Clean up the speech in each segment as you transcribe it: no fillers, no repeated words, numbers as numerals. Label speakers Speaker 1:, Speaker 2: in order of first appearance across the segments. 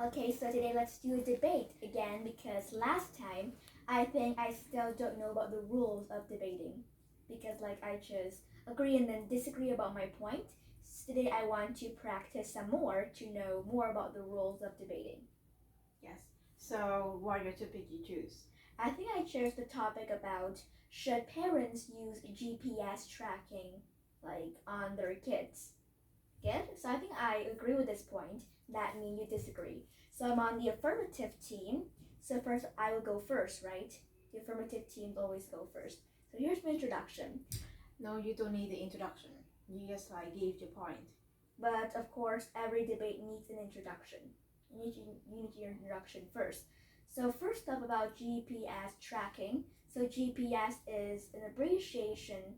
Speaker 1: Okay, so today let's do a debate again because last time I think I still don't know about the rules of debating because I just agree and then disagree about my point. So today I want to practice some more to know more about the rules of debating.
Speaker 2: Yes. So, what are your topic you choose?
Speaker 1: I think I chose the topic about should parents use GPS tracking on their kids. Good. So I think I agree with this point. That means you disagree. So I'm on the affirmative team. So first I will go first, right? The affirmative teams always go first. So here's my introduction.
Speaker 2: No, you don't need the introduction. You just give your point.
Speaker 1: But of course, every debate needs an introduction. You need your introduction first. So first up about GPS tracking. So GPS is an abbreviation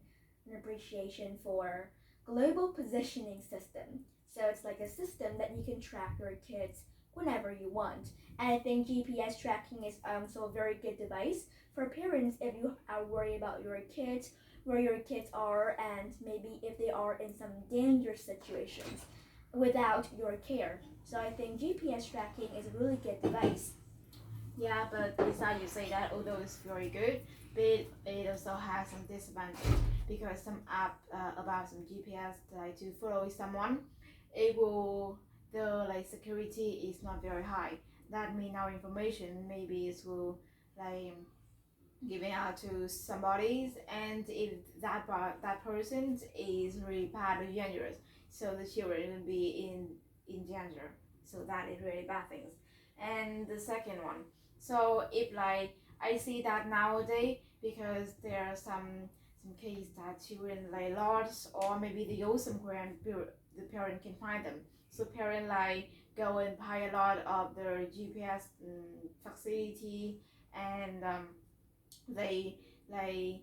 Speaker 1: for Global Positioning System. So it's like a system that you can track your kids whenever you want. And I think GPS tracking is so a very good device for parents if you are worried about your kids, where your kids are, and maybe if they are in some dangerous situations without your care. So I think GPS tracking is a really good device.
Speaker 2: Yeah, but besides you say that, although it's very good, but it also has some disadvantage because some app about some GPS to follow someone, it will the security is not very high. That means our information maybe it will like giving out to somebody's, and if that person is really bad or dangerous, so the children will be in danger. So that is really bad things. And the second one, so if I see that nowadays because there are some case that children lost or maybe they go somewhere and the parent can find them. So parent go and buy a lot of their GPS facility, and they they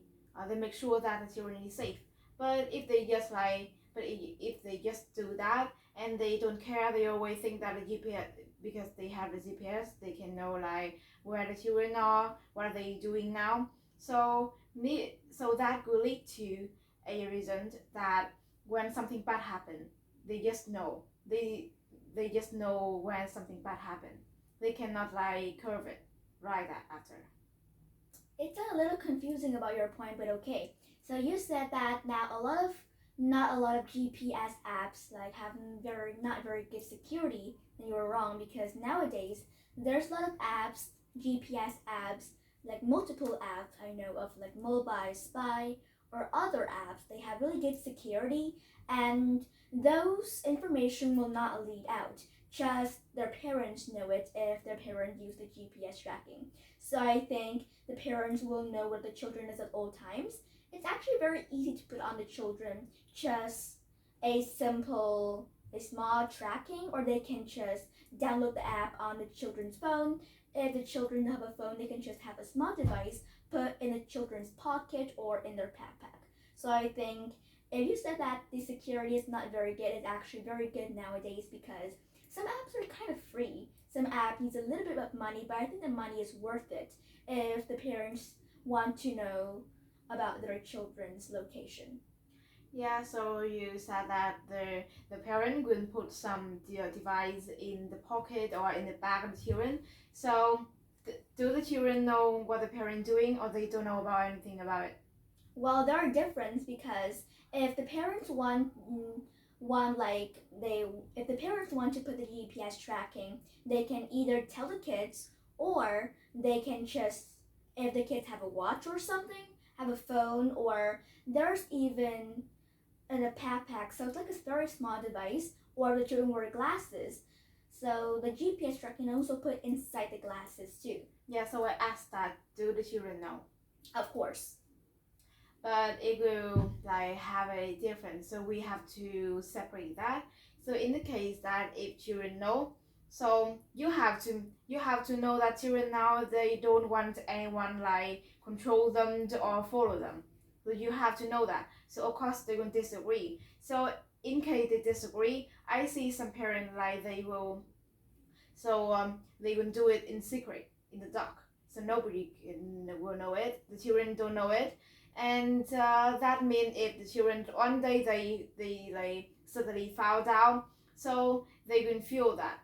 Speaker 2: make sure that the children is safe. But if they just if they just do that and they don't care, they always think that the GPS, because they have the GPS, they can know where the children are, what are they doing now. So that could lead to a reason that when something bad happen, they just know they just know when something bad happened. They cannot curve it right after.
Speaker 1: It's a little confusing about your point, but okay. So you said that now not a lot of GPS apps have not very good security, and you were wrong because nowadays there's a lot of apps, GPS apps, like multiple apps I know of like Mobile Spy or other apps. They have really good security, and those information will not leak out. Just their parents know it if their parents use the GPS tracking. So I think the parents will know where the children is at all times. It's actually very easy to put on the children just a small tracking, or they can just download the app on the children's phone. If the children have a phone, they can just have a small device put in the children's pocket or in their backpack. So I think if you said that the security is not very good, it's actually very good nowadays because some apps are kind of free. Some app needs a little bit of money, but I think the money is worth it if the parents want to know about their children's location.
Speaker 2: Yeah, so you said that the parent will put some device in the pocket or in the bag of the children. So do the children know what the parent doing, or they don't know about anything about it?
Speaker 1: Well, there are difference because if the parents want like they if the parents want to put the GPS tracking, they can either tell the kids or they can just if the kids have a watch or something, have a phone, or there's even in a backpack, so it's like a very small device, or the children wear glasses. So the GPS tracking also put inside the glasses too.
Speaker 2: Yeah, so I asked that, do the children know?
Speaker 1: Of course.
Speaker 2: But it will have a difference, so we have to separate that. So in the case that if children know, so you have to know that children now they don't want anyone control them or follow them. So you have to know that. So of course they're going to disagree. So in case they disagree, I see some parents they will do it in secret in the dark, so nobody will know it. The children don't know it, and that means if the children one day they suddenly fall down, so they will feel that.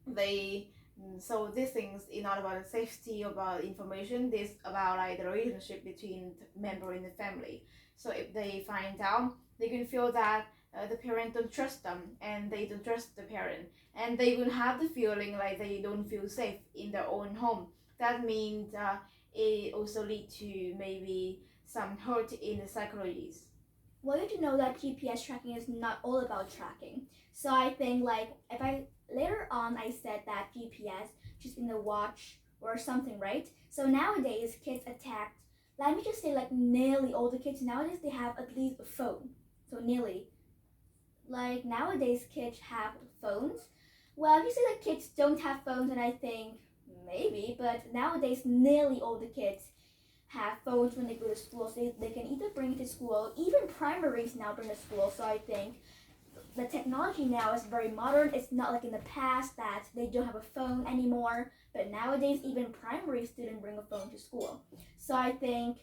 Speaker 2: they so these things is not about the safety, about information. This about like the relationship between the member in the family. So if they find out, they can feel that the parent don't trust them, and they don't trust the parent, and they will have the feeling like they don't feel safe in their own home. That means it also lead to maybe some hurt in the psychologies.
Speaker 1: Well, you do know that GPS tracking is not all about tracking. So I think like if I later on I said that GPS just in the watch or something, right? So nowadays kids attacked. Let me just say like nearly all the kids nowadays they have at least a phone. So nearly like nowadays kids have phones. Well, you say that kids don't have phones, and I think maybe, but nowadays nearly all the kids have phones when they go to school, so they can either bring it to school. Even primaries now bring to school, so I think the technology now is very modern. It's not like in the past that they don't have a phone anymore, but nowadays even primary students bring a phone to school. So I think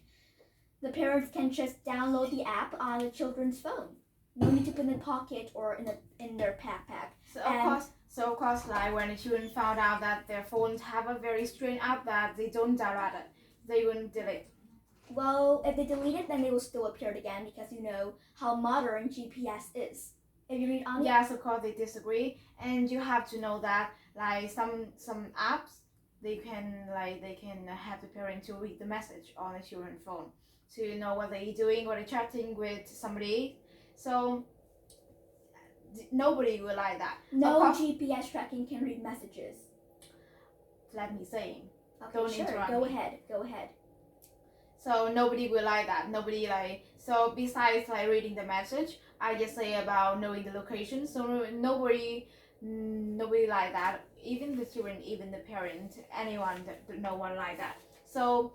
Speaker 1: the parents can just download the app on the children's phone. No need to put in the pocket or in their backpack.
Speaker 2: So of course, like when the children found out that their phones have a very strange app that they don't download it, they wouldn't delete.
Speaker 1: Well, if they delete it, then they will still appear again because you know how modern GPS is. If you read on it,
Speaker 2: Yes, of course they disagree, and you have to know that like some apps they can have the parent to read the message on the children's phone to know what they're doing or they're chatting with somebody. So nobody will like that.
Speaker 1: No GPS tracking can read messages.
Speaker 2: Let me say.
Speaker 1: Okay,
Speaker 2: Don't
Speaker 1: sure.
Speaker 2: interrupt
Speaker 1: Go
Speaker 2: me.
Speaker 1: ahead. Go ahead.
Speaker 2: So nobody will like that. Nobody like so besides like reading the message, I just say about knowing the location. So nobody like that. Even the children, even the parent, anyone, no one like that. So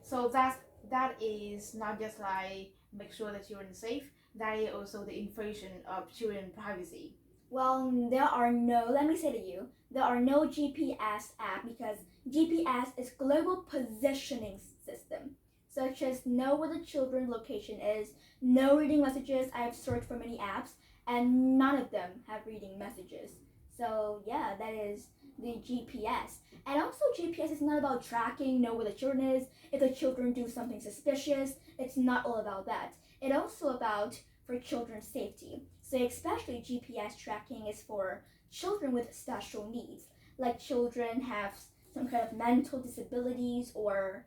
Speaker 2: so that is not just like make sure that children safe. That is also the invasion of children privacy.
Speaker 1: Well, let me say to you, there are no GPS app because GPS is global positioning system. So it just know where the children's location is, no reading messages. I've searched for many apps and none of them have reading messages. So yeah, that is the GPS. And also GPS is not about tracking, know where the children is, if the children do something suspicious, it's not all about that. It's also about for children's safety. So especially GPS tracking is for children with special needs, like children have some kind of mental disabilities or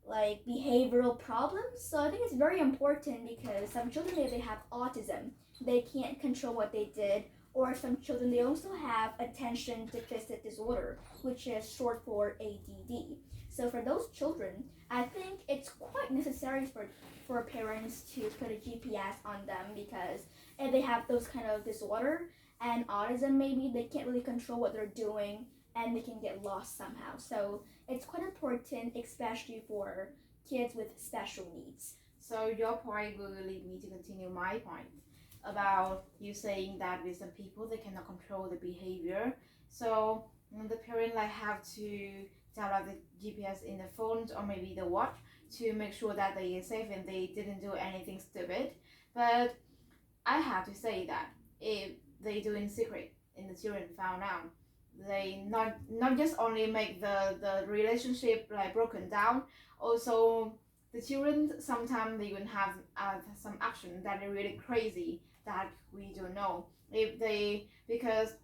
Speaker 1: like behavioral problems. So I think it's very important because some children they have autism, they can't control what they did, or some children they also have attention deficit disorder, which is short for ADD. So for those children, I think it's quite necessary for parents to put a GPS on them because if they have those kind of disorder and autism maybe they can't really control what they're doing and they can get lost somehow. So it's quite important, especially for kids with special needs.
Speaker 2: So your point will lead me to continue my point about you saying that with some people they cannot control the behavior. So the parent like have to download the GPS in the phones or maybe the watch to make sure that they are safe and they didn't do anything stupid. But I have to say that if they do in secret and the children found out, they not just only make the relationship like broken down, also the children sometimes they even have some action that are really crazy that we don't know if they because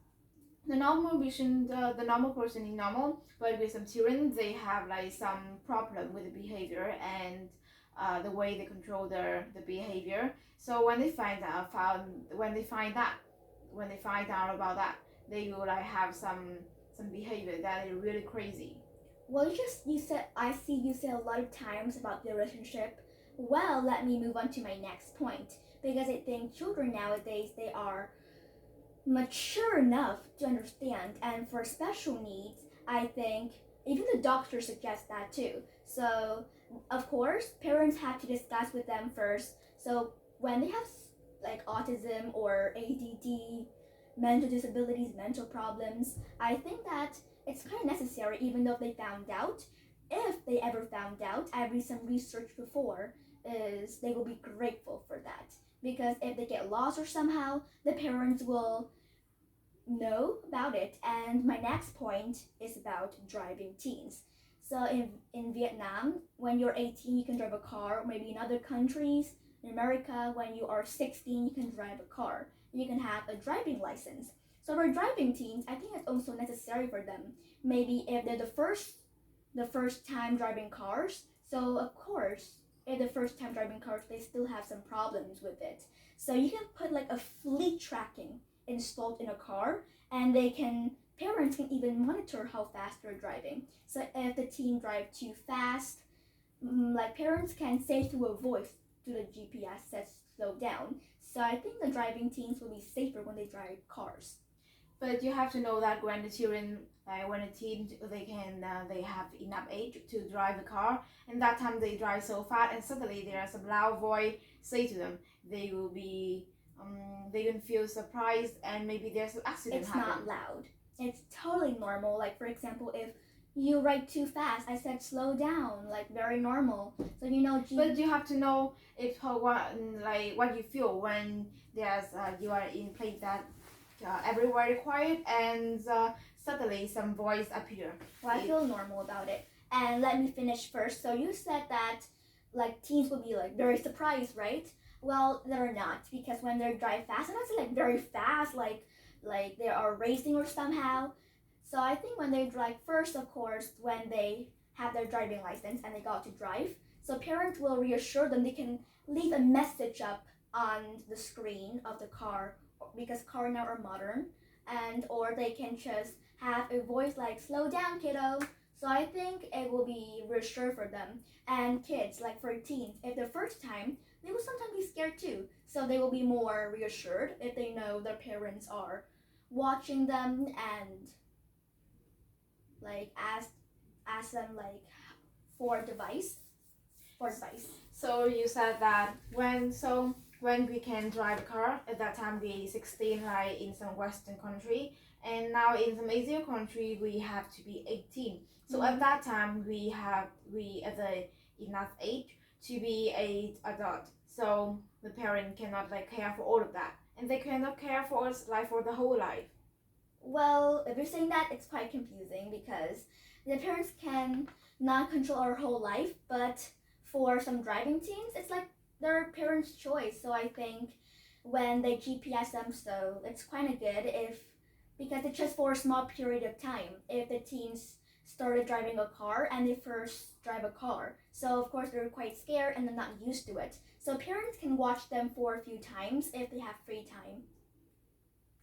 Speaker 2: the normal vision the normal person is normal, but with some children they have like some problem with the behavior and the way they control the behavior. So when they find out about that, they will like have some behavior that is really crazy.
Speaker 1: Well, I see you said a lot of times about the relationship. Well, let me move on to my next point because I think children nowadays they are mature enough to understand, and for special needs, I think even the doctor suggests that too. So, of course, parents have to discuss with them first. So, when they have like autism or ADD, mental disabilities, mental problems, I think that it's kind of necessary, even though they found out. If they ever found out, I read some research before, is they will be grateful for that. Because if they get lost or somehow, the parents will know about it. And my next point is about driving teens. So in Vietnam, when you're 18, you can drive a car. Maybe in other countries, in America, when you are 16, you can drive a car. You can have a driving license. So for driving teens, I think it's also necessary for them. Maybe if they're the first time driving cars. So of course, if the first time driving cars, they still have some problems with it. So you can put like a fleet tracking installed in a car, and parents can even monitor how fast they're driving. So if the teen drive too fast, like parents can say through a voice to the GPS says slow down. So I think the driving teens will be safer when they drive cars.
Speaker 2: But you have to know that when the children, when a teen, they have enough age to drive a car, and that time they drive so fast, and suddenly there are some loud voice say to them, they will be, they can feel surprised, and maybe there's an accident
Speaker 1: It's
Speaker 2: happen.
Speaker 1: not loud. It's totally normal. Like for example, if you ride too fast, I said slow down, like very normal. So
Speaker 2: But you have to know if what you feel when you are in place that everywhere quiet, and suddenly some voice appear.
Speaker 1: Well, I feel normal about it. And let me finish first. So you said that like teens will be like very surprised, right? Well, they're not, because when they drive fast, and that's like very fast, like they are racing or somehow. So I think when they drive first, of course, when they have their driving license and they got to drive, so parents will reassure them. They can leave a message up on the screen of the car, because cars now are modern, and or they can just have a voice like slow down kiddo. So I think it will be reassured for them. And kids, like for teens, if the first time, they will sometimes be scared too. So they will be more reassured if they know their parents are watching them, and like ask them like for advice.
Speaker 2: So you said that when we can drive a car, at that time we 16, like in some Western country, and now in some Asian country we have to be 18. So at that time we at the enough age to be a adult. So the parent cannot like care for all of that, and they cannot care for us like for the whole life.
Speaker 1: Well, if you're saying that, it's quite confusing, because the parents can not control our whole life, but for some driving teens, it's like their parents' choice. So I think when they GPS them, so it's kind of good because it's just for a small period of time. If the teens started driving a car and they first drive a car, so of course they're quite scared and they're not used to it. So parents can watch them for a few times if they have free time.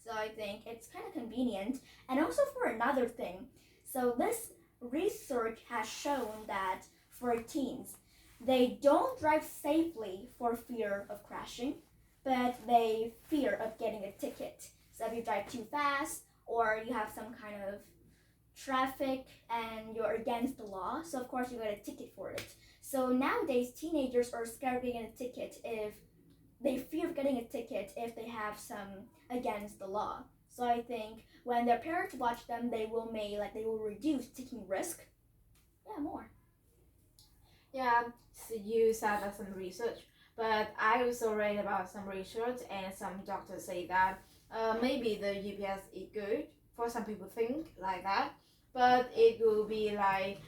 Speaker 1: So I think it's kind of convenient. And also for another thing, so this research has shown that for teens, they don't drive safely for fear of crashing, but they fear of getting a ticket. So if you drive too fast, or you have some kind of traffic and you're against the law, so of course you get a ticket for it. So nowadays teenagers are scared of getting a ticket if they fear getting a ticket if they have some against the law. So I think when their parents watch them, they will reduce taking risk. Yeah, more.
Speaker 2: Yeah, so you said that some research, but I also read about some research, and some doctors say that maybe the GPS is good. For some people think like that, but it will be like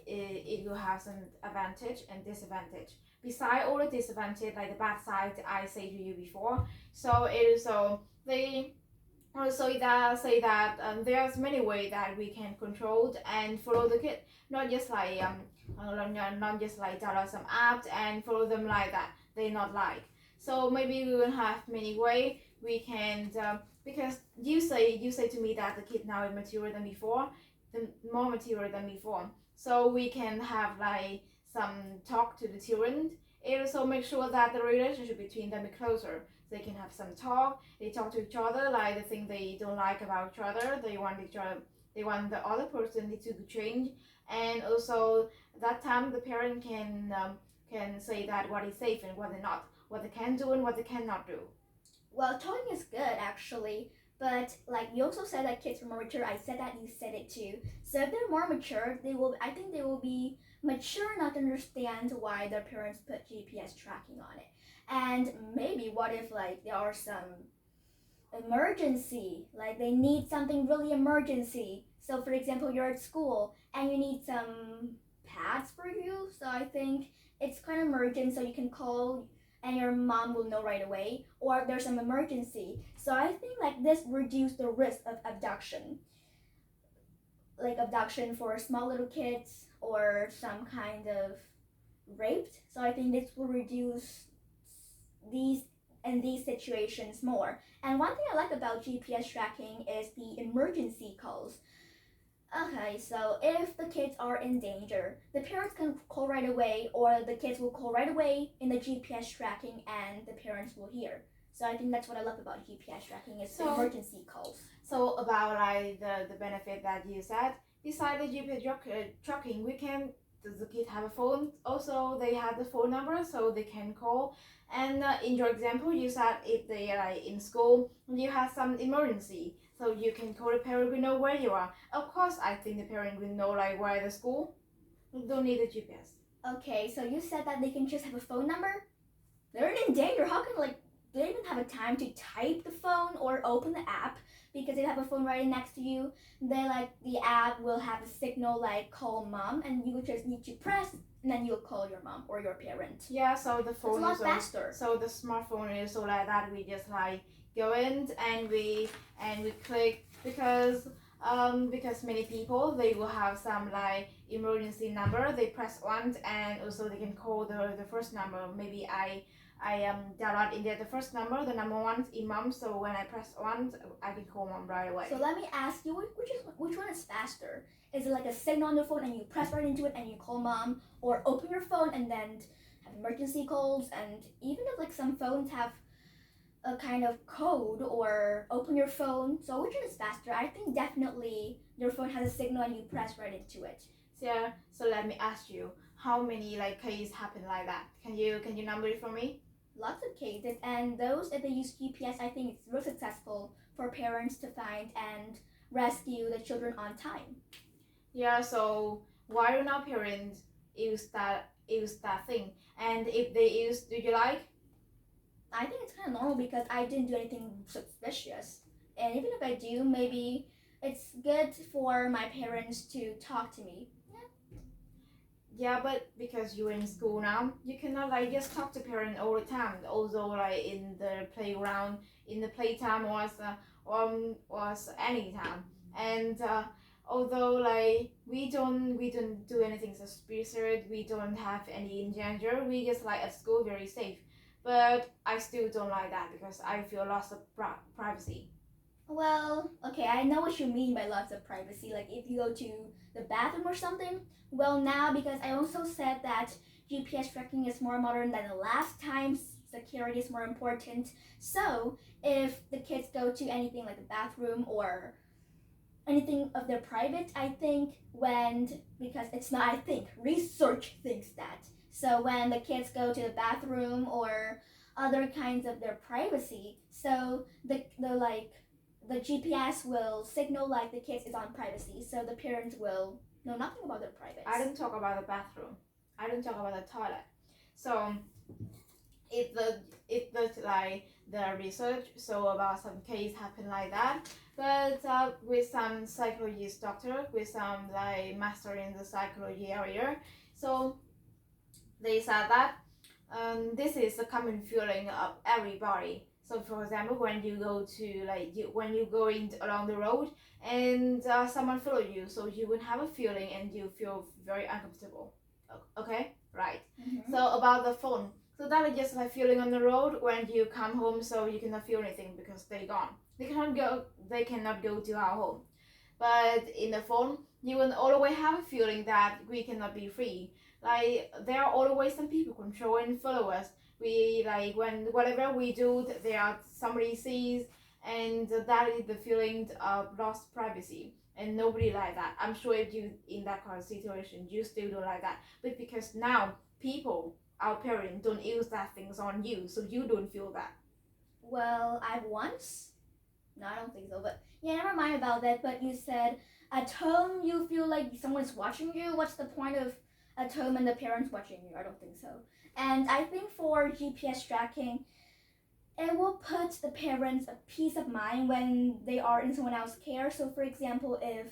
Speaker 2: it will have some advantage and disadvantage. Beside all the disadvantage, like the bad side I say to you before, so it also they also that say that there's many ways that we can control and follow the kid, not just like not just like download some apps and follow them like that they not like. So maybe we will have many ways we can because you say to me that the kid now is mature than before, the more mature than before. So we can have like some talk to the children. It also make sure that the relationship between them is closer. They can have some talk. They talk to each other like the thing they don't like about each other. They want each other. They want the other person to change. And also that time the parent can say that what is safe and what is not, what they can do and what they cannot do.
Speaker 1: Well, talking is good actually, but like you also said that kids are more mature. I said that, you said it too. So if they're more mature, I think they will be mature enough to understand why their parents put GPS tracking on it. And maybe what if like there are some emergency, like they need something really emergency. So for example, you're at school and you need some pads for you, so I think it's kind of emergent, so you can call and your mom will know right away, or there's some emergency. So I think like this reduce the risk of abduction, like abduction for small little kids or some kind of raped. So I think this will reduce these in these situations more. And one thing I like about GPS tracking is the emergency calls. Okay, so if the kids are in danger, the parents can call right away, or the kids will call right away in the GPS tracking, and the parents will hear. So I think that's what I love about GPS tracking is the emergency calls.
Speaker 2: So about like the benefit that you said, beside the GPS tracking, we can does the kid have a phone? Also, they have the phone number so they can call. And in your example, you said if they are in school, you have some emergency, so you can call the parent. We know where you are. Of course, I think the parent will know like where the school. You don't need the GPS.
Speaker 1: Okay, so you said that they can just have a phone number. They're in danger. How can like they even have a time to type the phone or open the app because they have a phone right next to you? Then like the app will have a signal like call mom, and you just need to press, and then you'll call your mom or your parent.
Speaker 2: Yeah, so the phone
Speaker 1: is a lot faster.
Speaker 2: So the smartphone is so like that. We just like go in and we click because many people they will have some like emergency number. They press one and also they can call the first number. Maybe I download in there the first number, the number one in mom. So when I press one, I can call mom right away.
Speaker 1: So let me ask you, which one is faster? Is it like a signal on your phone and you press right into it and you call mom, or open your phone and then have emergency calls? And even if like some phones have a kind of code or open your phone, so which one is faster? I think definitely your phone has a signal and you press right into it.
Speaker 2: Yeah. So let me ask you, how many like cases happen like that? Can you number it for me?
Speaker 1: Lots of cases, and those if they use GPS, I think it's real successful for parents to find and rescue the children on time.
Speaker 2: Yeah, so why do not parents use that thing? And if they use, do you like?
Speaker 1: I think it's kind of normal because I didn't do anything suspicious, and even if I do, maybe it's good for my parents to talk to me.
Speaker 2: Yeah, but because you're in school now, you cannot like just talk to parents all the time. Also, like in the playground, in the playtime, was any time. And although like we don't do anything suspicious, we don't have any danger. We just like at school very safe. But I still don't like that because I feel lots of privacy.
Speaker 1: Well, okay, I know what you mean by lots of privacy. Like if you go to the bathroom or something. Well, now because I also said that GPS tracking is more modern than the last time, security is more important. So if the kids go to anything like the bathroom or anything of their private, I think because it's not, I think, research thinks that. So when the kids go to the bathroom or other kinds of their privacy, so the GPS will signal like the kids is on privacy, so the parents will know nothing about their privacy.
Speaker 2: I don't talk about the bathroom. I don't talk about the toilet. So if the like the research so about some case happen like that, but with some psychologist doctor with some like master in the psychology area, so they said that this is a common feeling of everybody. So for example, when you go to when you go in along the road and someone follow you, so you would have a feeling and you feel very uncomfortable. Okay, right.
Speaker 1: Mm-hmm.
Speaker 2: So about the phone, so that is just like feeling on the road when you come home, so you cannot feel anything because they gone. They cannot go to our home. But in the phone, you will always have a feeling that we cannot be free. Like there are always some people control and follow us. We like when whatever we do, there are somebody sees, and that is the feeling of lost privacy. And nobody like that. I'm sure if you in that kind of situation, you still don't like that. But because now people, our parents, don't use that things on you, so you don't feel that.
Speaker 1: Well, I've once. No, I don't think so. But yeah, never mind about that. But you said at home you feel like someone's watching you. What's the point of at home and the parents watching you? I don't think so. And I think for GPS tracking, it will put the parents a peace of mind when they are in someone else's care. So, for example, if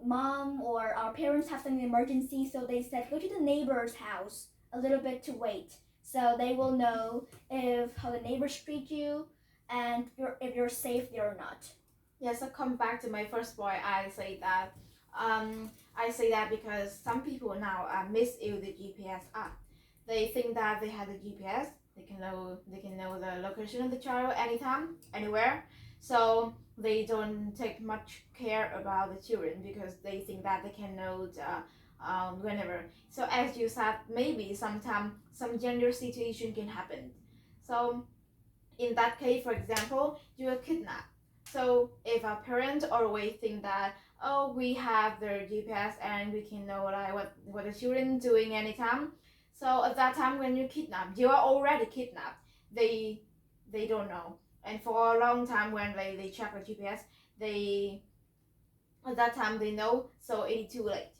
Speaker 1: mom or our parents have some emergency, so they said go to the neighbor's house a little bit to wait, so they will know if how the neighbors treat you and if you're safe there or not.
Speaker 2: Yeah, so come back to my first point. I say that because some people now misuse the GPS app. They think that they have the GPS, they can know the location of the child anytime, anywhere. So they don't take much care about the children because they think that they can know whenever. So as you said, maybe sometime some gender situation can happen. So in that case, for example, you are kidnapped. So if a parent always think that, oh, we have their GPS and we can know like what the children doing anytime. So at that time when you kidnapped, you are already kidnapped. They don't know. And for a long time when they check the GPS, they at that time they know, so it's too late.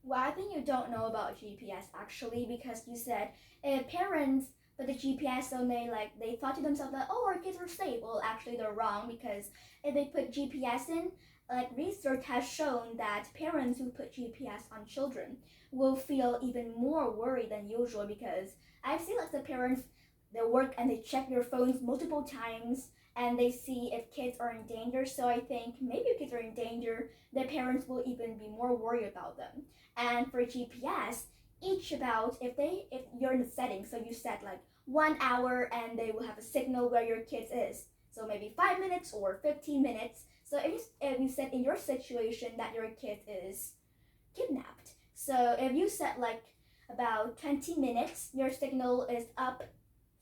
Speaker 1: Well, I think you don't know about GPS actually, because you said if parents put the GPS on, they thought to themselves that, oh, our kids are safe. Well, actually they're wrong, because if they put GPS in, like research has shown that parents who put GPS on children will feel even more worried than usual, because I've seen like the parents, they work and they check their phones multiple times and they see if kids are in danger. So I think maybe if kids are in danger, their parents will even be more worried about them. And for GPS, each about if you're in the settings, so you set like 1 hour and they will have a signal where your kids is. So maybe 5 minutes or 15 minutes. So if you set in your situation that your kid is kidnapped, so if you set like about 20 minutes, your signal is up,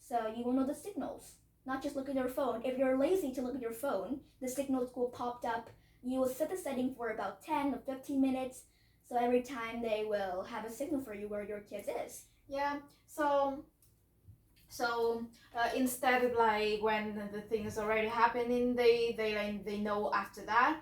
Speaker 1: so you will know the signals. Not just look at your phone. If you're lazy to look at your phone, the signals will pop up. You will set the setting for about 10 or 15 minutes, so every time they will have a signal for you where your kid is.
Speaker 2: Yeah. So instead of like when the thing is already happening, they know after that.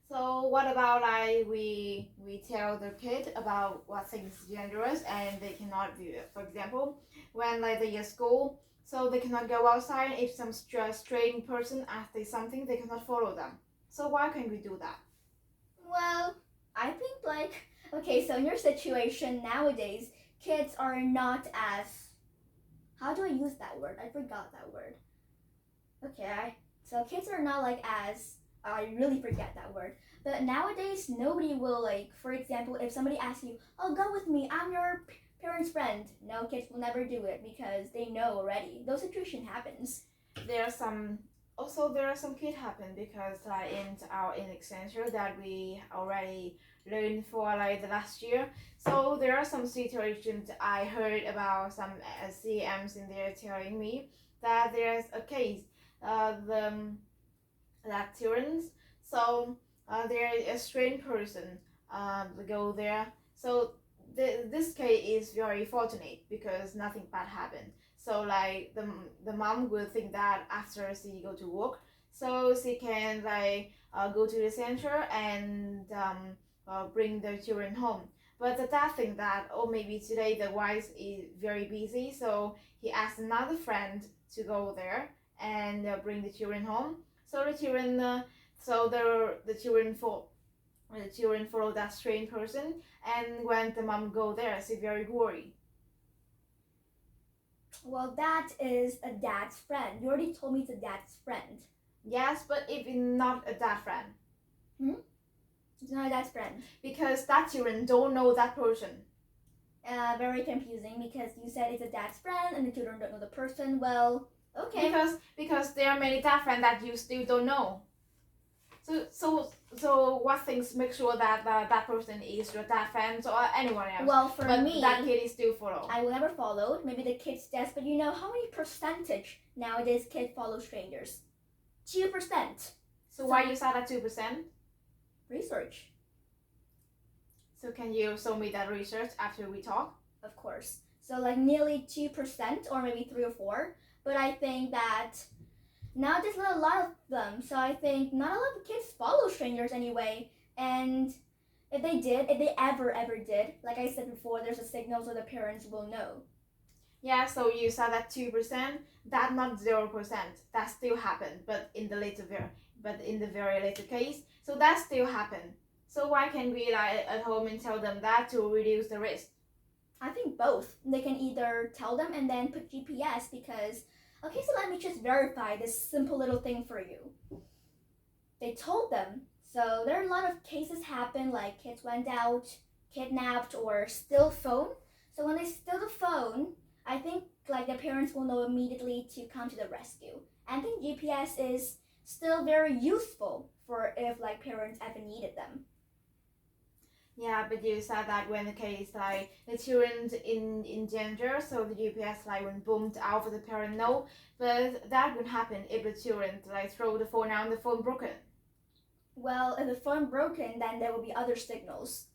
Speaker 2: So what about like we tell the kid about what things is dangerous and they cannot do it. For example, when like they at school, so they cannot go outside. If some strange person asks something, they cannot follow them. So why can't we do that?
Speaker 1: Well, I think like, okay, so in your situation nowadays, kids are not as, how do I use that word? I forgot that word. Okay, so kids are not like as, I really forget that word. But nowadays, nobody will like, for example, if somebody asks you, oh, go with me, I'm your parent's friend. No, kids will never do it because they know already. Those situation happens.
Speaker 2: There are some kids happen because like in Accenture that we already learned for like the last year. So there are some situations I heard about some CMs in there telling me that there's a case that children, so there is a strange person go there. So this case is very fortunate because nothing bad happened. So like the mom will think that after she go to work, so she can like go to the center and bring the children home. But the dad think that, oh, maybe today the wife is very busy, so he asked another friend to go there and bring the children home. So the children follow that strange person, and when the mom go there, she very worried.
Speaker 1: Well, that is a dad's friend. You already told me it's a dad's friend.
Speaker 2: Yes, but if it's not a dad friend.
Speaker 1: It's not a dad's friend.
Speaker 2: Because that children don't know that person.
Speaker 1: Very confusing because you said it's a dad's friend and the children don't know the person. Well, okay.
Speaker 2: Because there are many dad friends that you still don't know. So what things make sure that that person is your dad friend or anyone else?
Speaker 1: Well, for
Speaker 2: but
Speaker 1: me,
Speaker 2: that kid is still follow.
Speaker 1: I will never follow. Maybe the kids does, but you know how many percentage nowadays kids follow strangers? 2%.
Speaker 2: So why you said that 2%?
Speaker 1: Research.
Speaker 2: So can you show me that research after we talk?
Speaker 1: Of course. So like nearly 2% or maybe 3 or 4. But I think that now there's not a lot of them. So I think not a lot of kids follow strangers anyway. And if they ever did, like I said before, there's a signal so the parents will know.
Speaker 2: Yeah, so you saw that 2%, that not 0%, that still happened, but in the very later case, so that still happened. So why can't we like at home and tell them that to reduce the risk?
Speaker 1: I think both. They can either tell them and then put GPS because, okay, so let me just verify this simple little thing for you. They told them. So there are a lot of cases happen like kids went out, kidnapped, or steal phone. So when they steal the phone, I think like the parents will know immediately to come to the rescue. And I think GPS is still very useful for if like parents ever needed them.
Speaker 2: Yeah, but you said that when the case like the children in danger, so the GPS like when boomed out for the parent no, but that would happen if the children like throw the phone out and the phone broken.
Speaker 1: Well, if the phone broken, then there will be other signals.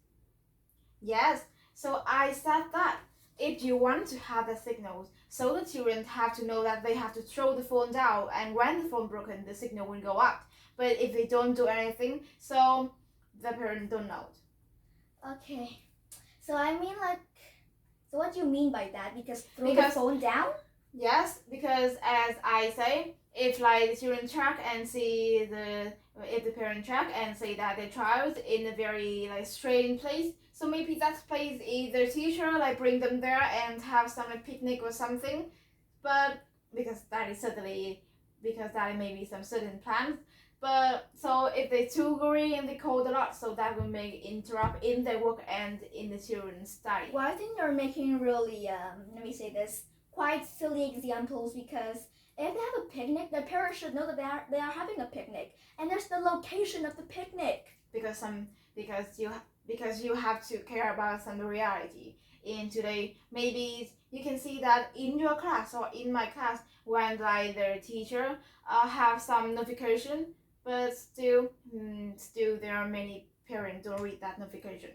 Speaker 2: Yes, so I said that if you want to have the signals, so the children have to know that they have to throw the phone down, and when the phone broken, the signal will go up. But if they don't do anything, so the parent don't know.
Speaker 1: Okay. So I mean like, so what do you mean by that? Because throw the
Speaker 2: Because-
Speaker 1: phone down?
Speaker 2: Yes, because as I say, if like the children check and see if the parent check and say that their child in a very like strange place, so maybe that place is their teacher like bring them there and have some like, picnic or something, but because that may be some certain plans. But so if they too worry and they code a lot, so that will make interrupt in their work and in the children's study.
Speaker 1: Well, I think you're making really, let me say this, quite silly examples because if they have a picnic, the parents should know that they are having a picnic, and there's the location of the picnic.
Speaker 2: Because you have to care about some reality. In today, maybe you can see that in your class or in my class when like the teacher have some notification, but still there are many parents don't read that notification,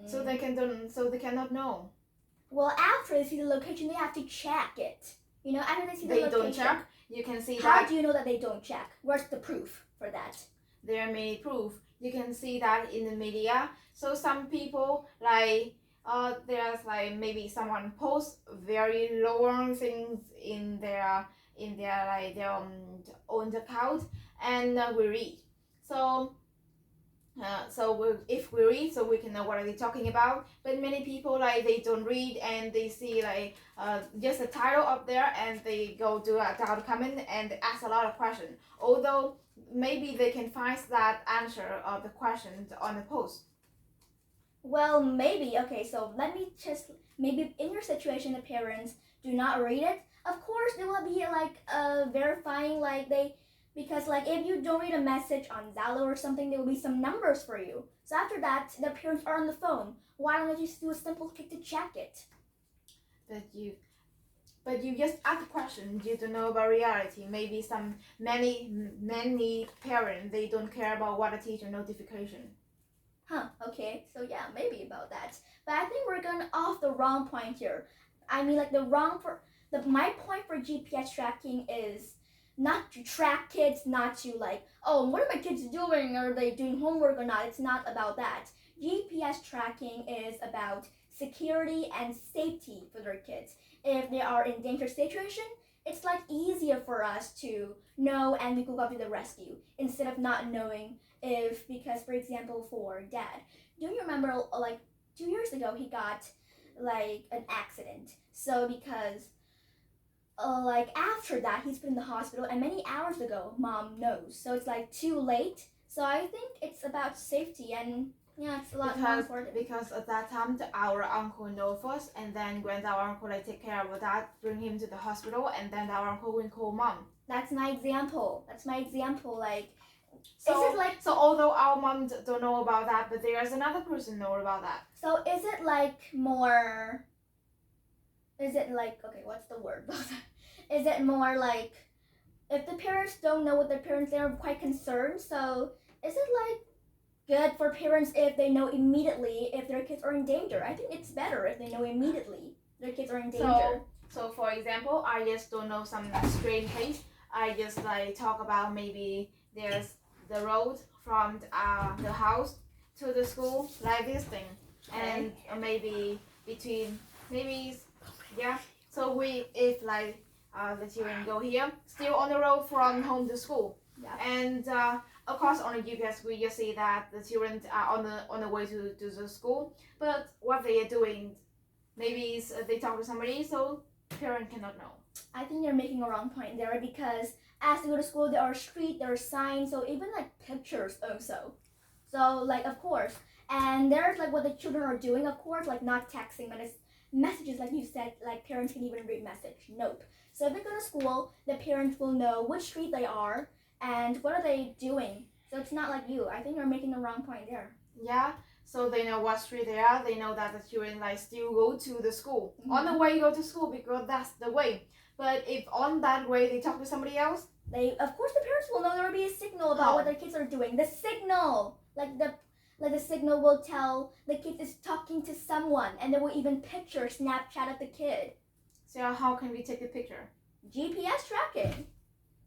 Speaker 2: so they cannot know.
Speaker 1: Well, after they see the location, they have to check it. You know, after they see the
Speaker 2: They
Speaker 1: location.
Speaker 2: don't check. You can see
Speaker 1: How
Speaker 2: that.
Speaker 1: do you know that they don't check? Where's the proof for that?
Speaker 2: There are many proof. You can see that in the media. So some people like there's like maybe someone posts very long things in their own account, and we read. If we read, so we can know what are they talking about. But many people like they don't read and they see like just a title up there and they go to a down comment and ask a lot of questions. Although maybe they can find that answer of the questions on the post.
Speaker 1: Well, maybe. Okay, so let me just maybe in your situation, the parents do not read it. Of course, there will be like verifying like because like if you don't read a message on Zalo or something, there will be some numbers for you. So after that, the parents are on the phone. Why don't you just do a simple click to check it?
Speaker 2: But you just ask the question. You don't know about reality. Maybe many parents they don't care about what a teacher notification.
Speaker 1: Huh, okay, so yeah, maybe about that. But I think we're going off the wrong point here. I mean, like my point for GPS tracking is not to track kids, not to like, oh, what are my kids doing? Are they doing homework or not? It's not about that. GPS tracking is about security and safety for their kids. If they are in dangerous situation, it's like easier for us to know and we could go to the rescue instead of not knowing because for example for dad, do you remember like 2 years ago he got like an accident, so because like after that he's put in the hospital and many hours ago mom knows, so it's like too late. So I think it's about safety and yeah, it's a lot more important.
Speaker 2: Because at that time our uncle know first, and then when our uncle like take care of that, bring him to the hospital, and then our uncle will call mom.
Speaker 1: That's my example. Like
Speaker 2: so although our mom don't know about that, but there's another person know about that.
Speaker 1: So is it like okay, what's the word? Is it more like if the parents don't know what their parents, they're quite concerned, so is it like good for parents if they know immediately if their kids are in danger? I think it's better if they know immediately their kids are in danger.
Speaker 2: So for example, I just don't know some strange case. I just like talk about maybe there's the road from the house to the school, like this thing,
Speaker 1: Okay.
Speaker 2: and maybe between maybe Yeah. So if like the children go here, still on the road from home to school,
Speaker 1: Yeah.
Speaker 2: and of course on the GPS we just see that the children are on the way to the school, but what they are doing, maybe they talk to somebody, so parent cannot know.
Speaker 1: I think you're making a wrong point there because as you go to school, there are streets, there are signs, so even like pictures also. So like of course, and there's like what the children are doing, of course, like not texting, but it's messages like you said, like parents can even read message. Nope. So if they go to school, the parents will know which street they are and what are they doing. So it's not like you. I think you're making the wrong point there.
Speaker 2: Yeah. So they know what street they are. They know that the children like still go to the school.
Speaker 1: Mhm.
Speaker 2: On the way go to school because that's the way. But if on that way they talk to somebody else,
Speaker 1: Of course the parents will know. There will be a signal about what their kids are doing. The signal, like the signal will tell the kid is talking to someone, and there will even picture Snapchat of the kid.
Speaker 2: so how can we take the picture?
Speaker 1: GPS tracking.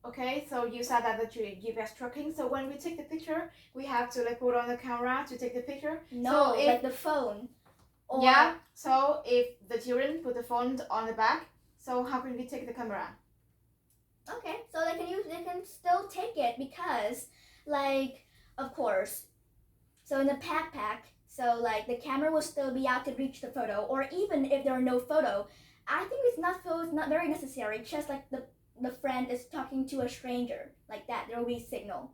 Speaker 2: Okay, so you said that the GPS tracking. So when we take the picture, we have to like put on the camera to take the picture.
Speaker 1: No,
Speaker 2: so if,
Speaker 1: like the phone. Or,
Speaker 2: yeah. So if the children put the phone on the back, so how can we take the camera?
Speaker 1: Okay, so they can still take it because, like, of course. So in the backpack, so like the camera will still be out to reach the photo, or even if there are no photo, I think it's not very necessary. Just like the friend is talking to a stranger, like that, there will be signal.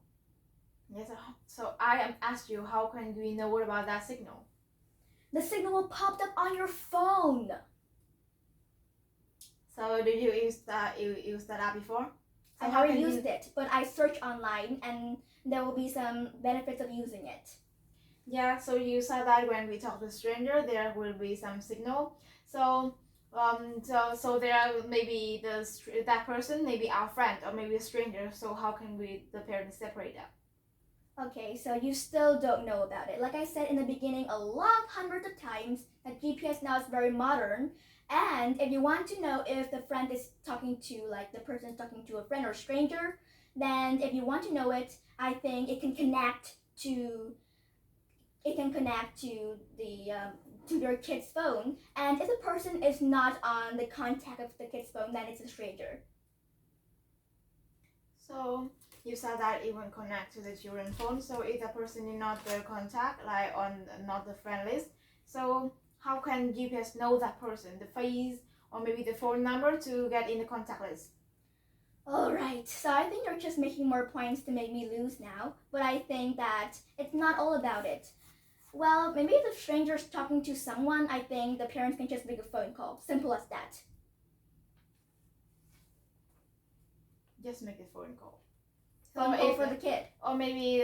Speaker 2: Yes. So I am asked you, how can we know about that signal?
Speaker 1: The signal will pop up on your phone.
Speaker 2: So did you use that app before? So
Speaker 1: I already used it, but I searched online, and there will be some benefits of using it.
Speaker 2: Yeah. So you said that when we talk to a stranger, there will be some signal. So so there are maybe that person, maybe our friend or maybe a stranger. So how can the parents separate that?
Speaker 1: Okay, so you still don't know about it. Like I said in the beginning, hundreds of times, that GPS now is very modern. And if you want to know if the friend is talking to, like the person is talking to a friend or stranger, then if you want to know it, I think it can connect to to your kid's phone. And if the person is not on the contact of the kid's phone, then it's a stranger.
Speaker 2: So you said that it will connect to the children's phone. So if the person is not their contact, like on not the friend list, so how can GPS know that person, the face or maybe the phone number to get in the contact list?
Speaker 1: Alright, so I think you're just making more points to make me lose now, but I think that it's not all about it. Well, maybe if the stranger's talking to someone, I think the parents can just make a phone call. Simple as that.
Speaker 2: Just make a phone call.
Speaker 1: Phone call for the kid.
Speaker 2: Or maybe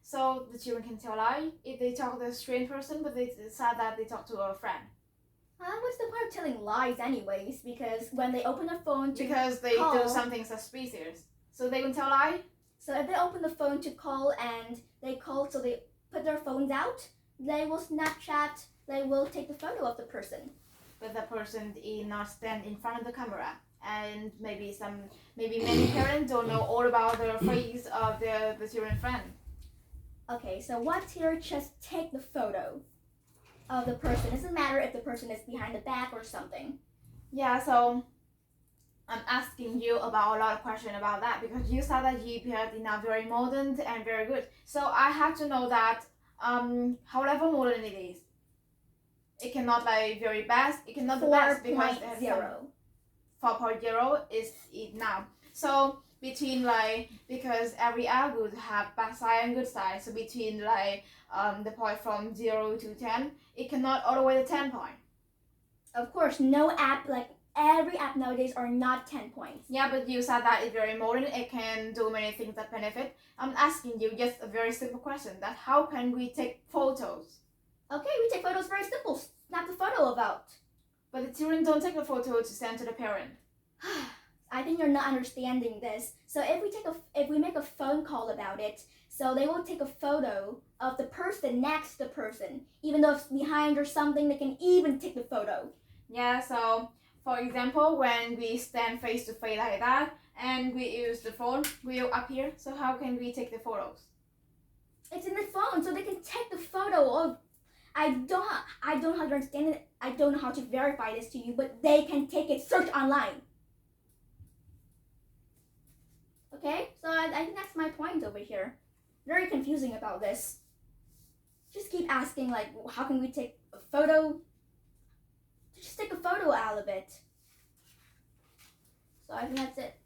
Speaker 2: so the children can tell lie if they talk to a strange person, but they decide that they talk to a friend.
Speaker 1: What's the point of telling lies anyways? Because when they open the phone to
Speaker 2: because they
Speaker 1: call,
Speaker 2: do something suspicious, so they can tell lie.
Speaker 1: So if they open the phone to call and they call, so they put their phones out, they will Snapchat, they will take the photo of the person.
Speaker 2: But the person is not stand in front of the camera, and maybe many parents don't know all about the face of the children's friend.
Speaker 1: Okay, so what's here? Just take the photo of the person. It doesn't matter if the person is behind the back or something.
Speaker 2: Yeah, so I'm asking you about a lot of questions about that because you said that GPS is now very modern and very good. So I have to know that however modern it is, it cannot like very best. It cannot the best because it has 4.0 is it now. So between like, because every app would have bad side and good side. So between like the point from 0 to 10, it cannot all the way to 10 point.
Speaker 1: Of course, no app, like every app nowadays are not 10 points.
Speaker 2: Yeah, but you said that it's very modern. It can do many things that benefit. I'm asking you just a very simple question: that how can we take photos?
Speaker 1: Okay, we take photos very simple. Snap the photo about.
Speaker 2: But the children don't take a photo to send to the parent.
Speaker 1: I think you're not understanding this. So if we make a phone call about it, so they will take a photo of the person next to the person, even though it's behind or something. They can even take the photo.
Speaker 2: Yeah. So for example, when we stand face to face like that, and we use the phone wheel up here, so how can we take the photos?
Speaker 1: It's in the phone, so they can take the photo of. I don't know how to understand it. I don't know how to verify this to you, but they can take it, search online. Okay, so I think that's my point over here. Very confusing about this. Just keep asking, like, how can we take a photo? Just take a photo out of it. So I think that's it.